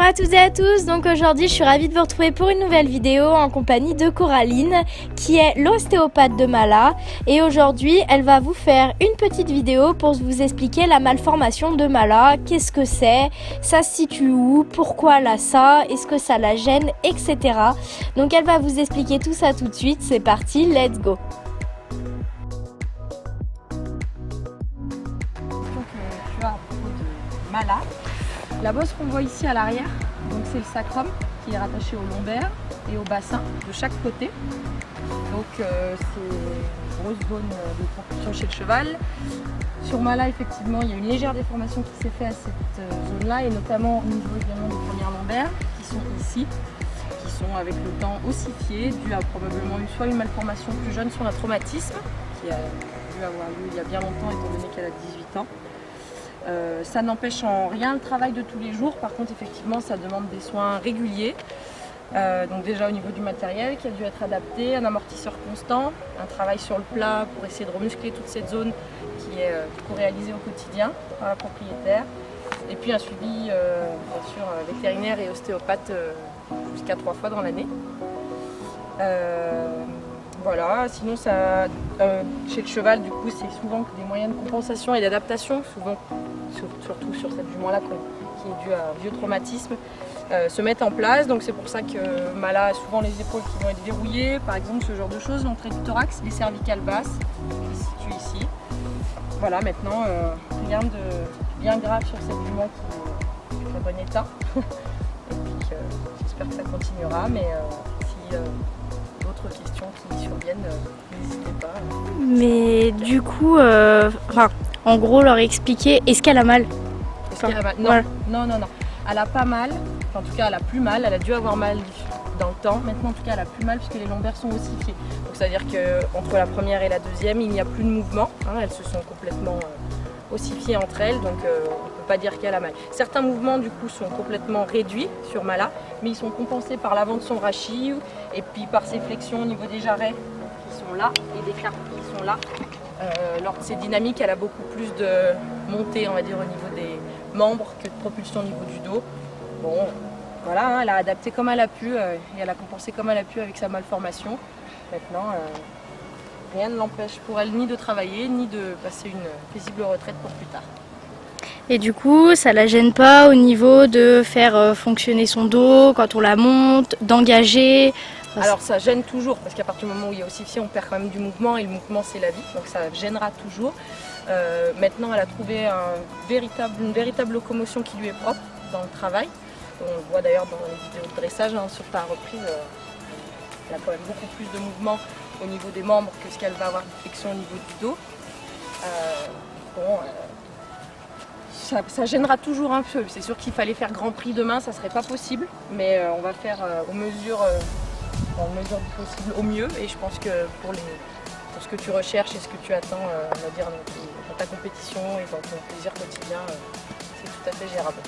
Bonjour à toutes et à tous, donc aujourd'hui je suis ravie de vous retrouver pour une nouvelle vidéo en compagnie de Coraline qui est l'ostéopathe de Mala et aujourd'hui elle va vous faire une petite vidéo pour vous expliquer la malformation de Mala, qu'est-ce que c'est, ça se situe où, pourquoi elle a ça, est-ce que ça la gêne, etc. Donc elle va vous expliquer tout ça tout de suite, c'est parti, let's go. Tu as à propos de Mala. La bosse qu'on voit ici à l'arrière, donc c'est le sacrum qui est rattaché au lombaire et au bassin de chaque côté. Donc c'est une grosse zone de propulsion chez le cheval. Sur Mala, effectivement, il y a une légère déformation qui s'est faite à cette zone-là et notamment au niveau également des premières lombaires qui sont ici, qui sont avec le temps ossifiées, dû à probablement soit une malformation plus jeune, soit un traumatisme qui a dû avoir lieu il y a bien longtemps étant donné qu'elle a 18 ans. Ça n'empêche en rien le travail de tous les jours, par contre effectivement ça demande des soins réguliers, donc déjà au niveau du matériel qui a dû être adapté, un amortisseur constant, un travail sur le plat pour essayer de remuscler toute cette zone qui est co-réalisée au quotidien par la propriétaire, et puis un suivi bien sûr vétérinaire et ostéopathe jusqu'à 3 fois dans l'année. Voilà, sinon ça, chez le cheval du coup c'est souvent que des moyens de compensation et d'adaptation, souvent surtout sur cette jument là qui est due à un vieux traumatisme, se mettent en place. Donc c'est pour ça que Mala a souvent les épaules qui vont être verrouillées, par exemple ce genre de choses, l'entrée du thorax, les cervicales basses qui se situent ici. Voilà, maintenant rien de bien grave sur cette jument qui est en bon état. Et puis j'espère que ça continuera, mais si d'autres questions qui surviennent, n'hésitez pas. Mais du coup, en gros leur expliquer, est-ce qu'elle a mal? Est-ce qu'elle a mal? Non, voilà. non. Elle a pas mal, enfin, en tout cas elle a plus mal, elle a dû avoir mal dans le temps. Maintenant en tout cas elle a plus mal puisque les lombaires sont ossifiés. Donc c'est à dire qu'entre la première et la deuxième il n'y a plus de mouvement, hein, elles se sont complètement ossifiées entre elles, donc on ne peut pas dire qu'elle a mal. Certains mouvements du coup sont complètement réduits sur Mala, mais ils sont compensés par l'avant de son rachis et puis par ses flexions au niveau des jarrets qui sont là et des clapes qui sont là. Lors de ces dynamiques, elle a beaucoup plus de montée, on va dire, au niveau des membres que de propulsion au niveau du dos. Bon, voilà, hein, elle a adapté comme elle a pu et elle a compensé comme elle a pu avec sa malformation. Maintenant, rien ne l'empêche pour elle ni de travailler, ni de passer une paisible retraite pour plus tard. Et du coup, ça la gêne pas au niveau de faire fonctionner son dos quand on la monte, d'engager? Alors ça gêne toujours parce qu'à partir du moment où il y a ossifié, on perd quand même du mouvement et le mouvement c'est la vie, donc ça gênera toujours. Maintenant elle a trouvé une véritable locomotion qui lui est propre dans le travail. On le voit d'ailleurs dans les vidéos de dressage, hein, sur ta reprise, elle a quand même beaucoup plus de mouvement au niveau des membres que ce qu'elle va avoir de flexion au niveau du dos. Ça gênera toujours un peu, c'est sûr qu'il fallait faire Grand Prix demain, ça serait pas possible, mais on va faire aux mesures du possible au mieux, et je pense que pour ce que tu recherches et ce que tu attends on va dire, dans ta compétition et dans ton plaisir quotidien, c'est tout à fait gérable.